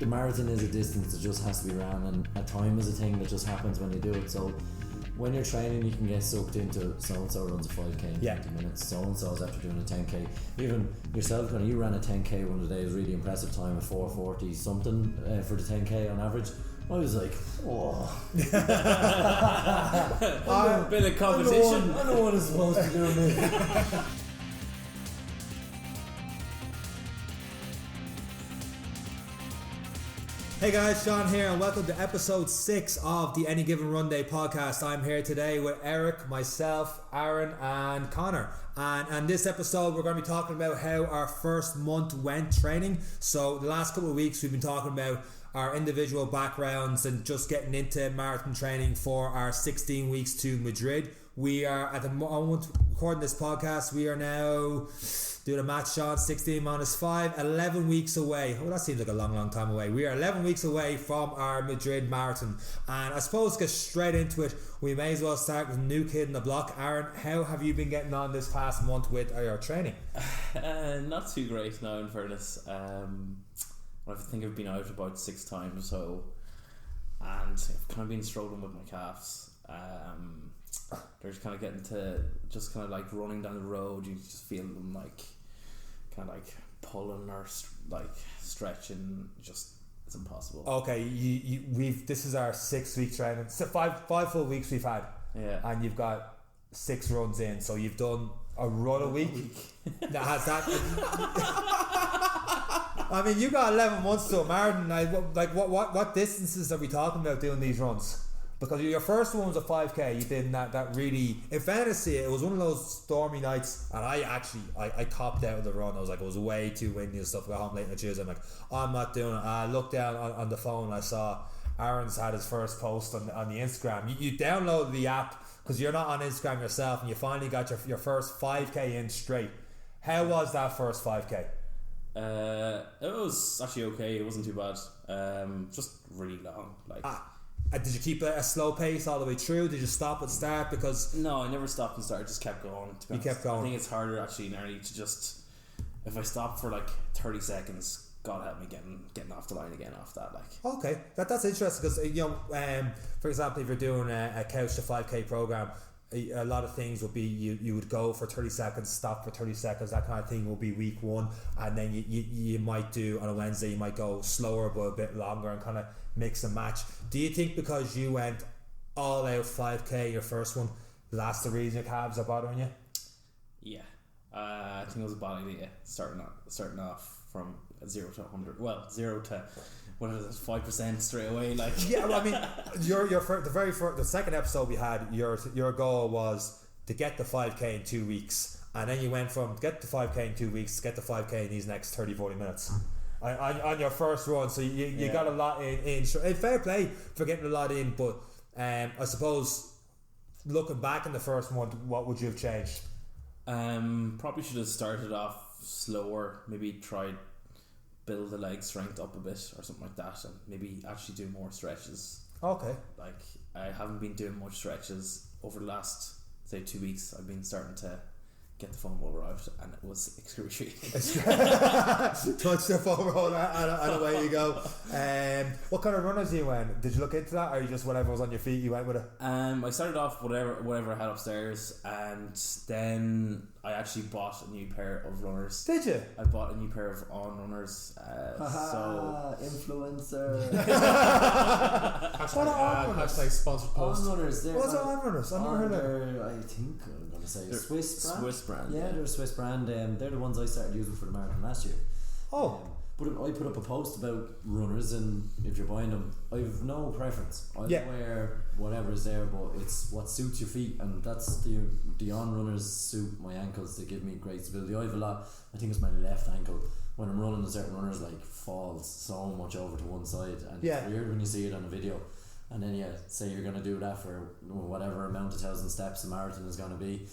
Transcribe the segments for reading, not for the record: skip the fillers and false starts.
the marathon is a distance that just has to be ran, and a time is a thing that just happens when you do it. So when you're training, you can get sucked into so-and-so runs a 5k in 20 minutes, so-and-so's after doing a 10k. Even yourself, Conor, you ran a 10k one of the days, really impressive time of 4:40 something for the 10k on average. I was like, oh. A bit of competition. I know what it's supposed to do with me. Hey guys, Seán here and welcome to episode 6 of the Any Given Runday Podcast. I'm here today with Eric, myself, Aron and Conor. And this episode we're going to be talking about how our first month went training. So the last couple of weeks we've been talking about our individual backgrounds and just getting into marathon training for our 16 weeks to Madrid. We are at the moment recording this podcast, we are now doing a math, Seán, 16 minus 5, 11 weeks away. Oh, that seems like a long time away. We are 11 weeks away from our Madrid Marathon. And I suppose to get straight into it, we may as well start with a new kid in the block. Aron, how have you been getting on this past month with your training? Not too great now, in fairness. I think I've been out about 6 times or so, and I've kind of been struggling with my calves. They're just kind of getting to just kind of like running down the road. You just feel them like kind of like pulling or like stretching. Just it's impossible. Okay, this is our 6 week training. So five full weeks we've had. Yeah, and you've got 6 runs in. So you've done a run a week. That has that. I mean, you got 11 months to a marathon. Like what distances are we talking about doing these runs? Because your first one was a 5k, you did that really, in fantasy, it was one of those stormy nights, and I copped out of the run. I was like, it was way too windy and stuff. I got home late on Tuesday, I'm like, I'm not doing it. I looked down on the phone and I saw Aron's had his first post on the Instagram. You downloaded the app, because you're not on Instagram yourself, and you finally got your first 5k in straight. How was that first 5k? It was actually okay. It wasn't too bad. Just really long. Did you keep a slow pace all the way through? Did you stop at start? Because no, I never stopped and started. Just kept going. You kept going. I think it's harder actually nearly to just, if I stop for like 30 seconds, God help me getting off the line again off that. Like, okay, that's interesting, because for example, if you're doing a couch to 5k program, a lot of things would be you would go for 30 seconds, stop for 30 seconds, that kind of thing will be week 1, and then you might do on a Wednesday, you might go slower but a bit longer and kind of mix and match. Do you think because you went all out 5k your first one, that's the reason your calves are bothering you? Yeah, I think it was a bad idea starting off from 0 to 100. Well, 0 to what is it, 5% straight away. Like, yeah, well, I mean, the second episode we had, your goal was to get the 5k in 2 weeks, and then you went from get the 5k in 2 weeks to get the 5k in these next 30-40 minutes on your first run. So you got a lot in. Fair play for getting a lot in, but I suppose looking back in the first month, what would you have changed? Probably should have started off slower. Maybe tried build the leg strength up a bit or something like that, and maybe actually do more stretches. Okay. Like, I haven't been doing much stretches over the last, say, 2 weeks. I've been starting to get the foam roller out, and it was excruciating. Touch the foam roller and away you go. What kind of runners you went? Did you look into that, or you just whatever was on your feet you went with it? I started off whatever I had upstairs, and then I actually bought a new pair of runners. Did you? I bought a new pair of On runners. So influencer. What are On runners? Hashtag sponsored post. On runners. What's On runners? I've never heard of them. I think I'm gonna say Swiss brand. Yeah, they're a Swiss brand. They're the ones I started using for the marathon last year. Oh. But I put up a post about runners, and if you're buying them, I've no preference. I'll wear whatever is there, but it's what suits your feet, and that's the On runners suit my ankles. They give me great stability. I have a lot. I think it's my left ankle. When I'm running, the certain runners like falls so much over to one side, and it's weird when you see it on a video. And then say you're gonna do that for whatever amount of 1,000 steps a marathon is gonna be.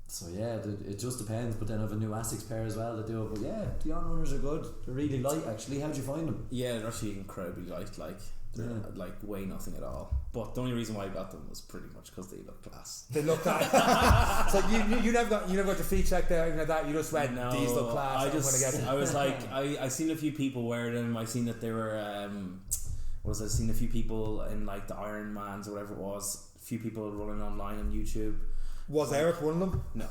So yeah, it just depends. But then I have a new Asics pair as well that do it. But yeah, the On runners are good. They're really light actually. How'd you find them? Yeah, they're actually incredibly light. Like they're like weigh nothing at all. But the only reason why I got them was pretty much because they look class. They look class. So you never got your feet checked there, anything like that. You just went, No, these look class. I was like, I seen a few people wear them. I seen that they were I seen a few people in like the Ironmans or whatever it was. A few people running online on YouTube. Was Eric one of them? No.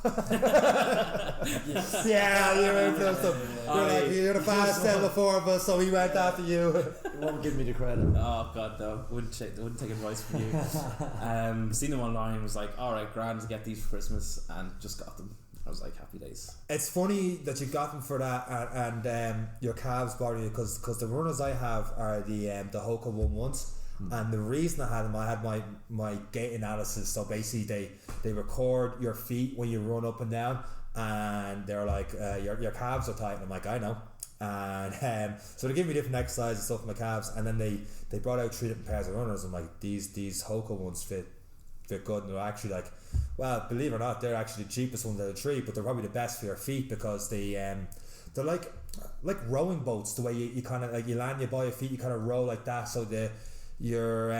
Yeah, you were close to him. You're the fastest out of the four of us, so he went after you. You won't give me the credit. Oh god, no, wouldn't take advice from you. Seen them online, was like, alright, grand to get these for Christmas, and just got them. I was like, happy days. It's funny that you got them for that, and your calves bother you, because the runners I have are the Hoka 1-1s. And the reason I had them, I had my gait analysis. So basically they record your feet when you run up and down, and they're like, your calves are tight. And I'm like, I know. And so they give me different exercises and stuff for my calves, and then they brought out 3 different pairs of runners. I'm like, these Hoka ones fit good, and they're actually like, well, believe it or not, they're actually the cheapest ones out of the 3, but they're probably the best for your feet, because they're like rowing boats. The way you kind of like, you land your by your feet, you kind of row like that, so your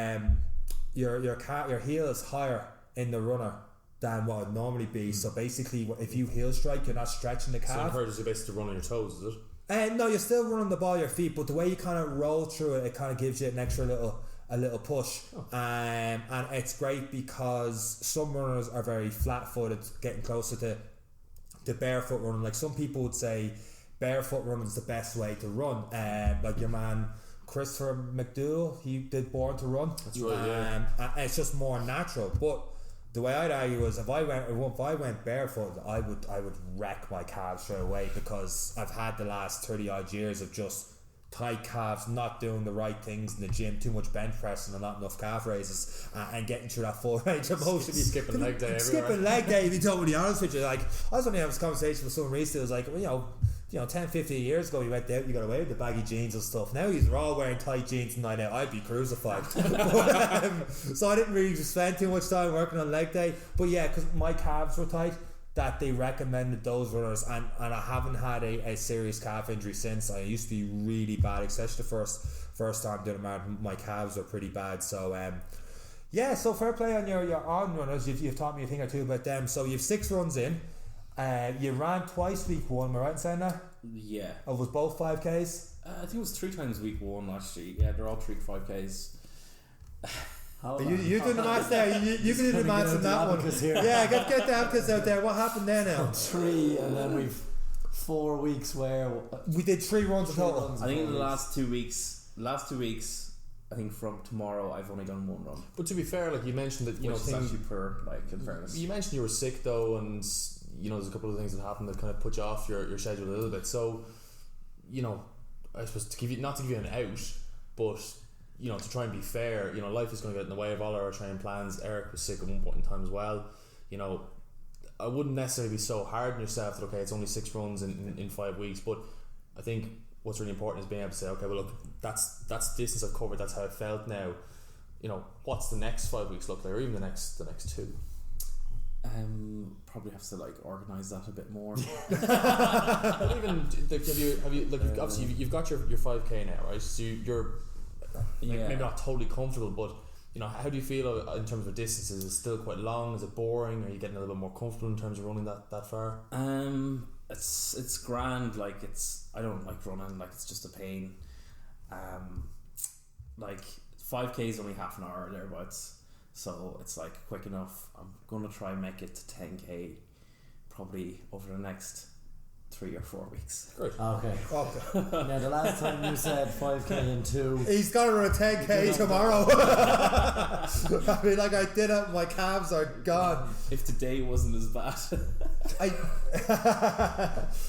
heel is higher in the runner than what it would normally be. So basically, if you heel strike, you're not stretching the calf. So it encourages you basically to run on your toes, is it? No, you're still running the ball of your feet, but the way you kind of roll through it, it kind of gives you an extra little push. And it's great because some runners are very flat-footed, getting closer to barefoot running. Like some people would say barefoot running is the best way to run. Like your man Christopher McDougall, he did Born to Run. That's right, yeah. And it's just more natural. But the way I'd argue is if I went barefoot, I would wreck my calves straight away, because I've had the last 30 odd years of just tight calves, not doing the right things in the gym, too much bench pressing and not enough calf raises, and getting through that full range of motion. Skipping leg day everywhere. Skipping leg day, to be totally honest with you. Like, I was only having this conversation with someone recently. It was like, well, 10, 15 years ago, you went out, you got away with the baggy jeans and stuff. Now you're all wearing tight jeans and night out. I'd be crucified. So I didn't really spend too much time working on leg day. But yeah, because my calves were tight, that they recommended those runners, and I haven't had a serious calf injury since. I used to be really bad, especially the first time doing a marathon. My calves were pretty bad. So yeah, so fair play on your on runners. You've taught me a thing or two about them. So you've 6 runs in. You ran twice week 1, am I right in saying that? Yeah. Oh, was both 5Ks? I think it was 3 times week 1 actually. Yeah, they're all 3 5Ks. You doing the maths there? You can do the maths on that one. Here. Yeah, get the advocates out there. What happened there now? 3, and then we've 4 weeks where we did 3 runs in total. I think in the last 2 weeks, I think from tomorrow I've only done 1 run. But to be fair, like you mentioned that, which is actually poor, like, in fairness. You mentioned you were sick though, and there's a couple of things that happened that kind of put you off your schedule a little bit. So, I suppose not to give you an out, but to try and be fair, life is going to get in the way of all our training plans. Eric was sick at one point in time as well. I wouldn't necessarily be so hard on yourself that, okay, it's only 6 runs in 5 weeks, but I think what's really important is being able to say, okay, well look, that's distance I've covered, that's how it felt now. What's the next 5 weeks look like, or even the next 2? Probably have to organise that a bit more. But even have you obviously you've got your 5K now, right? So you're maybe not totally comfortable, but how do you feel in terms of distances? Is it still quite long? Is it boring? Are you getting a little bit more comfortable in terms of running that far? It's grand. Like, I don't like running. Like, it's just a pain. 5K is only half an hour or thereabouts. So it's quick enough. I'm going to try and make it to 10K probably over the next 3 or 4 weeks. Good. Okay. Now the last time you said 5K in 2. He's got to run a 10K tomorrow. I mean, I did it. My calves are gone. If today wasn't as bad.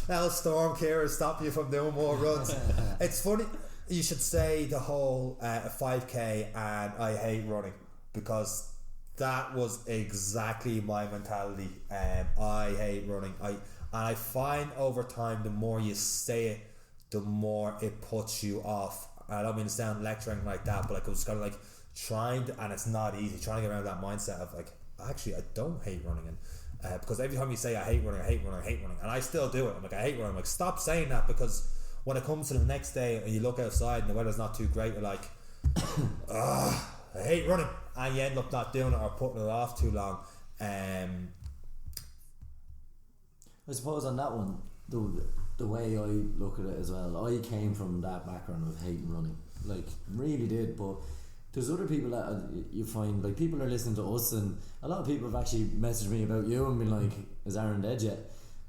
That'll storm Kira stop you from doing more runs. It's funny. You should say the whole 5K and I hate running, because that was exactly my mentality. I hate running. And I find over time, the more you say it, the more it puts you off. I don't mean to sound lecturing like that, but I was kind of trying to, and it's not easy, trying to get around that mindset of actually I don't hate running. And because every time you say I hate running, and I still do it. I hate running. Stop saying that, because when it comes to the next day and you look outside and the weather's not too great, you're like, I hate running, and you end up not doing it or putting it off too long. I suppose on that one, the way I look at it as well, I came from that background of hating running, like really did. But there's other people that you find, like people are listening to us, and a lot of people have actually messaged me about you and been like, is Aron dead yet?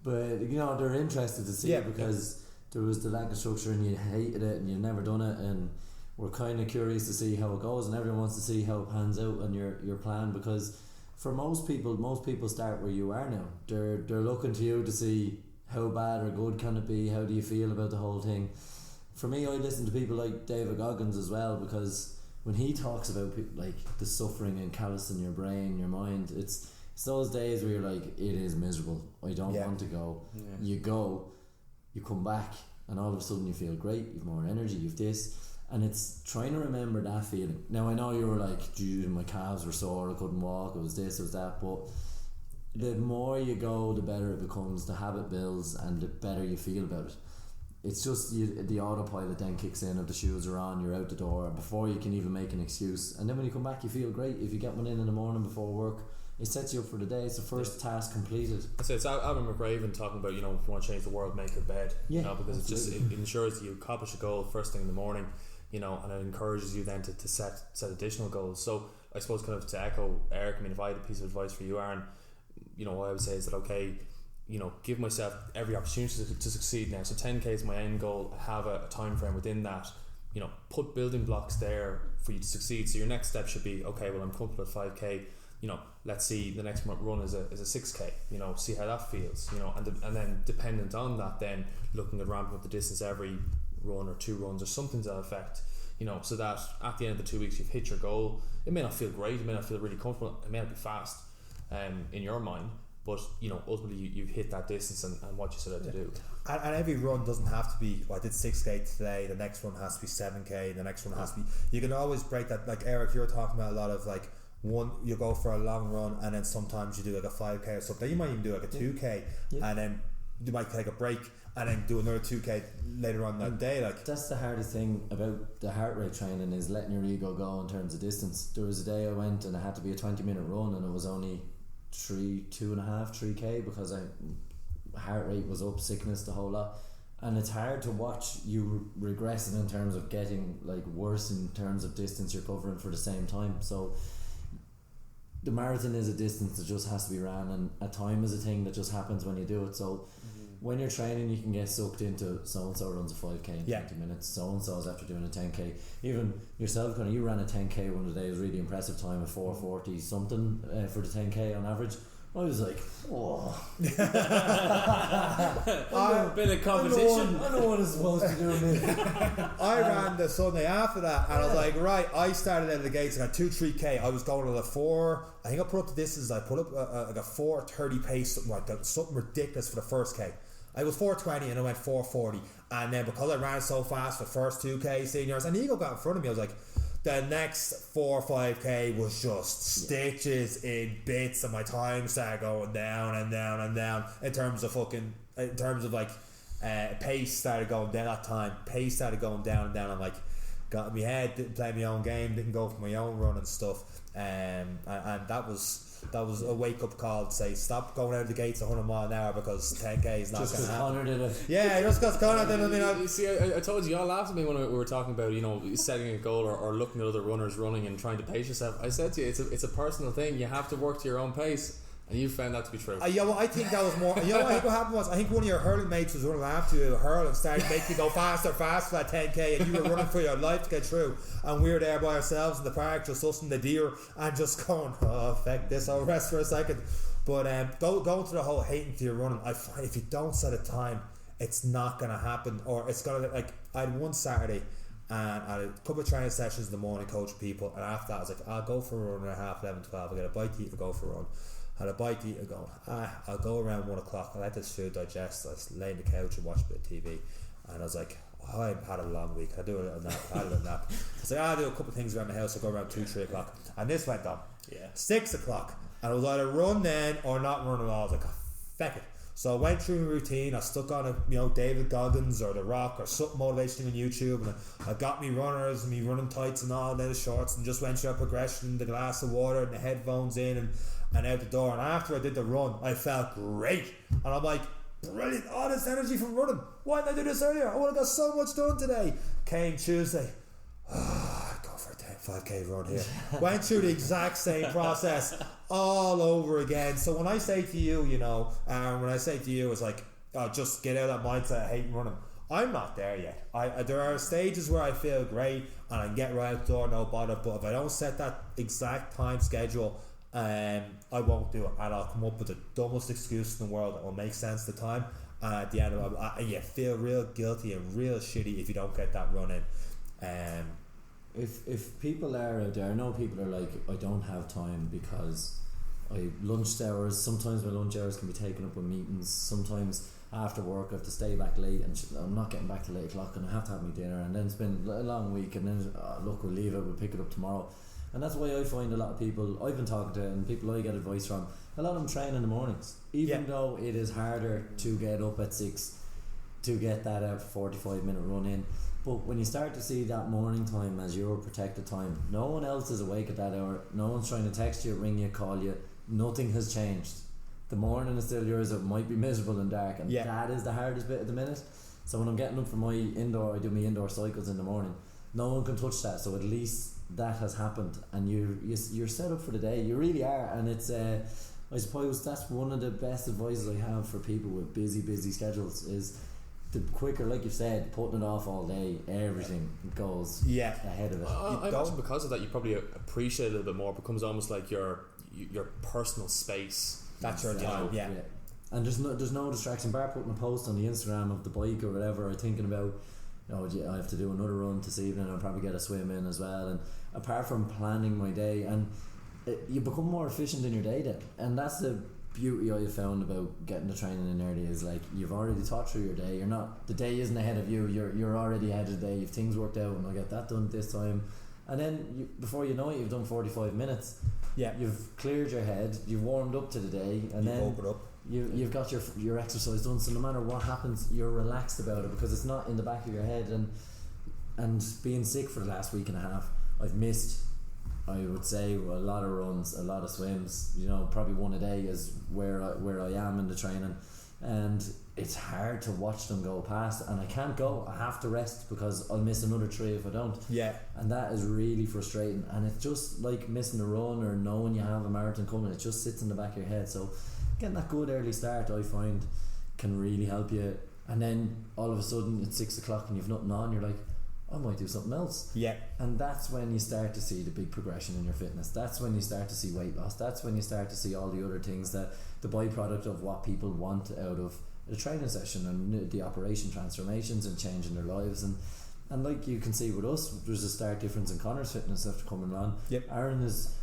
But you know, they're interested to see it because there was the lack of structure and you hated it and you've never done it, and we're kind of curious to see how it goes, and everyone wants to see how it pans out on your plan, because for most people start where you are now. They're looking to you to see how bad or good can it be, how do you feel about the whole thing. For me, I listen to people like David Goggins as well, because when he talks about like the suffering and callous in your brain, your mind, it's those days where you're like, it is miserable, I don't want to go. You go, you come back, and all of a sudden you feel great, you've more energy, you've this. And it's trying to remember that feeling. Now I know you were like, dude, my calves were sore, I couldn't walk, it was this, it was that, but the more you go, the better it becomes, the habit builds, and the better you feel about it. It's just the autopilot then kicks in, of the shoes are on, you're out the door before you can even make an excuse, and then when you come back you feel great. If you get one in the morning before work, it sets you up for the day. It's the first task completed. So it's Alan McRaven talking about, you know, if you want to change the world, make your bed. You know, because it ensures that you accomplish a goal first thing in the morning, you know, and it encourages you then to set additional goals. So I suppose kind of to echo Eric, I mean, if I had a piece of advice for you, Aron, you know, what I would say is that, okay, you know, give myself every opportunity to succeed now. So 10k is my end goal. Have a time frame within that. You know, put building blocks there for you to succeed. So your next step should be, okay, well, I'm comfortable at 5k. You know, let's see the next run is a 6k. You know, see how that feels. You know, and then dependent on that, then looking at ramping up the distance every run or 2 runs or something to that effect. You know, so that at the end of the 2 weeks you've hit your goal. It may not feel great. It may not feel really comfortable. It may not be fast, in your mind. But you know, ultimately you've hit that distance and what you set out to do. And every run doesn't have to be, well, I did 6k today, the next one has to be 7k, the next one has to be, you can always break that. Like Eric, you're talking about a lot of like, one, you go for a long run and then sometimes you do like a 5k or something. You might even do like a 2k and then you might take a break and then do another 2k later on that day. Like, that's the hardest thing about the heart rate training, is letting your ego go in terms of distance. There was a day I went and it had to be a 20-minute run and it was only 3k because heart rate was up, sickness, the whole lot, and it's hard to watch you regressing in terms of getting like worse in terms of distance you're covering for the same time. So the marathon is a distance that just has to be ran, and a time is a thing that just happens when you do it. So when you're training, you can get sucked into so-and-so runs a 5k in 20 minutes, so-and-so's after doing a 10k. Even yourself, Conor, you ran a 10k one of the days, really impressive time of 4:40 something for the 10k on average. I was like, oh. A bit of competition. I know what I'm supposed to do. I ran the Sunday after that, and I was like, right, I started out of the gates, I got 3k. I was going at a 4, I think I put up the distance, I put up like a 4:30 pace, something like that, something ridiculous for the first k. I was 4:20 and I went 4:40, and then because I ran so fast the first 2k seniors, and Eagle got in front of me, I was like, the next 4 or 5k was just stitches in bits, and my time started going down and down and down in terms of like pace started going down. That time pace started going down and down. I'm like, got in my head, didn't play my own game, didn't go for my own run and stuff, and that was a wake up call to say, stop going out of the gates 100 mile an hour, because 10k is not going to happen. Conor did it. Yeah, just because Conor did it. I mean, you see, I told you, y'all laughed at me when we were talking about, you know, setting a goal or looking at other runners running and trying to pace yourself. I said to you, it's a personal thing. You have to work to your own pace. And you found that to be true. Yeah, well, I think that was more. You know, I think what happened was, I think one of your hurling mates was running after you, hurl, and started making you go faster for that 10k, and you were running for your life to get through, and we were there by ourselves in the park, just us and the deer, and just going, oh, fuck this, I'll rest for a second. But going to the whole hating to your running, if you don't set a time, it's not going to happen, or it's going to, like, I had one Saturday, and I had a couple of training sessions in the morning, coaching people, and after that I was like, I'll go for a run at 11:30, I'll get a bite to eat and go for a run. Had a bite to eat and go, I'll go around 1 o'clock, I'll let this food digest. I was laying on the couch and watch a bit of TV, and I was like, I've had a long week, I'll do a little nap. I was like, I'll do a couple of things around the house, I'll go around 2-3 o'clock, and this went on 6 o'clock, and it was either run then or not run at all. I was like, oh, feck it. So I went through a routine. I stuck on David Goggins or The Rock or something motivational on YouTube, and I got me runners and me running tights and all, then the shorts, and just went through a progression, the glass of water and the headphones in and out the door. And after I did the run, I felt great, and I'm like, brilliant, all this energy from running. Why didn't I do this earlier? I would have got so much done today. Came Tuesday, I'd go for a 5k run here. Went through the exact same process all over again. So when I say to you, when I say to you, it's like, just get out of that mindset of hating running. I'm not there yet. There are stages where I feel great and I can get right out the door, no bother. But if I don't set that exact time schedule, I won't do it, and I'll come up with the dumbest excuse in the world that will make sense at the time. And at the end of it, you feel real guilty and real shitty if you don't get that run in. If people are out there, I know people are like, I don't have time because lunch hours, sometimes my lunch hours can be taken up with meetings, sometimes after work I have to stay back late and I'm not getting back till 8 o'clock and I have to have my dinner, and then it's been a long week, and then look, we'll leave it, we'll pick it up tomorrow. And that's why I find a lot of people I've been talking to and people I get advice from, a lot of them train in the mornings, even though it is harder to get up at 6 to get that 45-minute run in. But when you start to see that morning time as your protected time, no one else is awake at that hour, no one's trying to text you, ring you, call you, nothing has changed. The morning is still yours. It might be miserable and dark, and that is the hardest bit at the minute. So when I'm getting up for my indoor, I do my indoor cycles in the morning, no one can touch that, so at least that has happened and you're set up for the day. You really are. And it's I suppose that's one of the best advices I have for people with busy schedules, is the quicker, like you said, putting it off all day, everything goes ahead of it. I imagine because of that you probably appreciate it a little bit more. It becomes almost like your personal space. That's your time. Yeah. And there's no distraction, bar putting a post on the Instagram of the bike or whatever, or thinking about, I have to do another run this evening, I'll probably get a swim in as well. And apart from planning my day, and you become more efficient in your day then. And that's the beauty I found about getting the training in early, is like, you've already thought through your day. The day isn't ahead of you, you're already ahead of the day. You've things worked out, and I'll get that done this time. And then before you know it, you've done 45 minutes. Yeah. You've cleared your head, you've warmed up to the day, and then woke it up. You've got your exercise done, so no matter what happens, you're relaxed about it because it's not in the back of your head. And being sick for the last week and a half, I've missed, I would say, a lot of runs, a lot of swims. Probably one a day is where I am in the training, and it's hard to watch them go past. And I can't go. I have to rest because I'll miss another 3 if I don't. Yeah. And that is really frustrating. And it's just like missing a run or knowing you have a marathon coming. It just sits in the back of your head. So getting that good early start, I find, can really help you. And then all of a sudden it's 6 o'clock and you've nothing on, you're like, I might do something else. Yeah. And that's when you start to see the big progression in your fitness. That's when you start to see weight loss. That's when you start to see all the other things, that the byproduct of what people want out of a training session, and the operation transformations and changing their lives. And like you can see with us, there's a stark difference in Conor's fitness after coming on. Yep. Aron is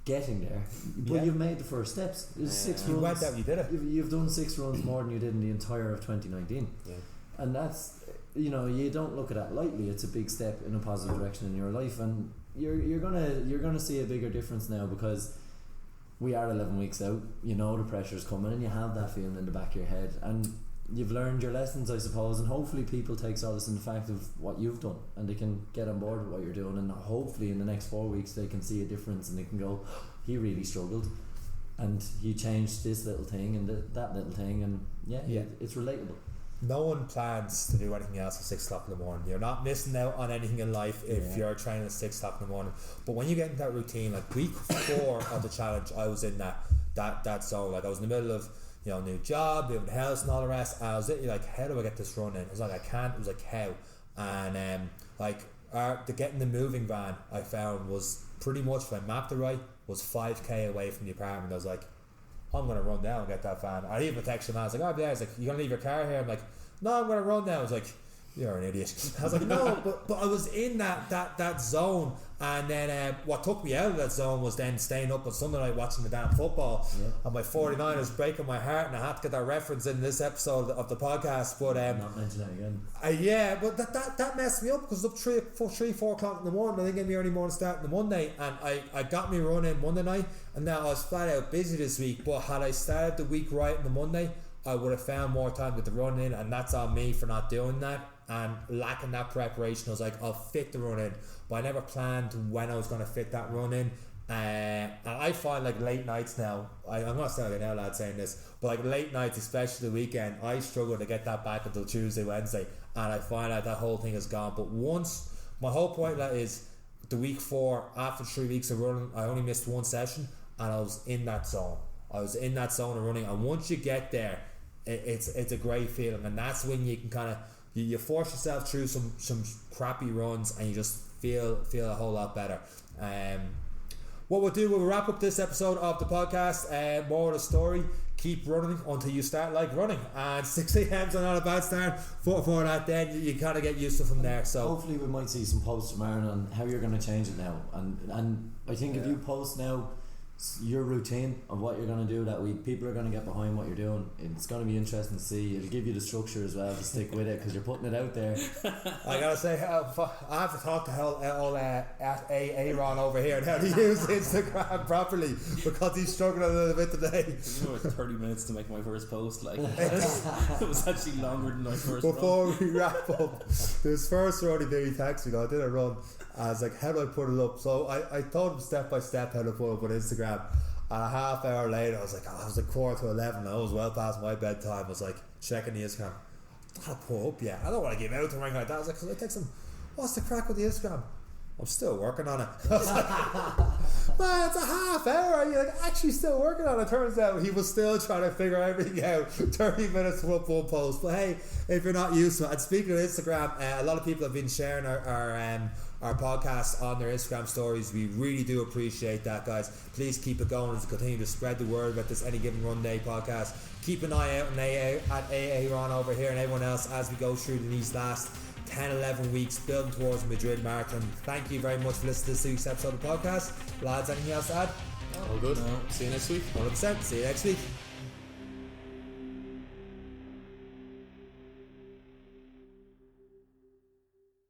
getting there, but you've made the first steps. 6 runs. You went out, you did it. You've done 6 runs more than you did in the entire of 2019. Yeah. And that's, you don't look at that lightly. It's a big step in a positive direction in your life, and you're gonna see a bigger difference now, because we are 11 weeks out. The pressure's coming, and you have that feeling in the back of your head, and you've learned your lessons, I suppose, and hopefully people take solace in the fact of what you've done, and they can get on board with what you're doing, and hopefully in the next 4 weeks they can see a difference, and they can go, he really struggled and he changed this little thing and that little thing, and it's relatable. No one plans to do anything else at 6 o'clock in the morning. You're not missing out on anything in life if you're training at 6 o'clock in the morning. But when you get into that routine, like week 4 of the challenge, I was in that zone. Like I was in the middle of new job, moving house and all the rest. And I was literally like, how do I get this run in? I was like, I can't. It was like, how? And the getting the moving van, I found, was pretty much, if I mapped it right, was 5k away from the apartment. I was like, I'm going to run down and get that van. I even texted him. I was like, oh yeah. He's like, you going to leave your car here? I'm like, no, I'm going to run down. I was like, you're an idiot. I was like, no, but I was in that zone. And then what took me out of that zone was then staying up on Sunday night watching the damn football. Yeah. And my 49ers breaking my heart, and I had to get that reference in this episode of the podcast. But not mention that again. But that messed me up, because it was up 4 o'clock in the morning. I didn't get me early morning start on the Monday, and I got me running Monday night, and now I was flat out busy this week. But had I started the week right on the Monday, I would have found more time with the run in, and that's on me for not doing that and lacking that preparation. I was like, I'll fit the run in, but I never planned when I was going to fit that run in. And I find like late nights now, I'm not sounding out loud saying this, but like late nights, especially the weekend, I struggle to get that back until Tuesday, Wednesday, and I find out that whole thing is gone. But once, my whole point of that is the week 4, after 3 weeks of running, I only missed one session, and I was in that zone. I was in that zone of running, and once you get there, it's a great feeling, and that's when you can kind of you force yourself through some crappy runs, and you just feel a whole lot better. What we'll do, we'll wrap up this episode of the podcast. Moral of the story: keep running until you start like running, and 6 a.m. is not a bad start for that. Then you kind of get used to from there. So hopefully we might see some posts from Aron on how you're going to change it now, and I think if you post now your routine of what you're going to do that week, people are going to get behind what you're doing. It's going to be interesting to see. It'll give you the structure as well to stick with it, because you're putting it out there. I gotta say, I have to talk to at Aron over here and how to use Instagram properly, because he's struggling a little bit today. It took me about 30 minutes to make my first post. Like it was actually longer than my first. Before run. we wrap up, this first run he texted me. I did a run. I was like, how do I put it up? So I told him step by step how to put it up on Instagram. And a half hour later, I was like 11:15. I was well past my bedtime. I was like checking the Instagram. I don't pull up yet. I don't want to give out to ring like that. I was like, because I text him, what's the crack with the Instagram? I'm still working on it. I was like, man, it's a half hour. You're like actually still working on it. Turns out he was still trying to figure everything out. 30 minutes to up one post. But hey, if you're not used to it, and speaking of Instagram, a lot of people have been sharing our podcast on their Instagram stories. We really do appreciate that, guys. Please keep it going as we continue to spread the word about this Any Given Runday podcast. Keep an eye out on Aaron over here and everyone else as we go through these last 10-11 weeks building towards Madrid Marathon. Thank you very much for listening to this week's episode of the podcast. Lads, anything else to add? All good. No. See you next week. 100%. See you next week.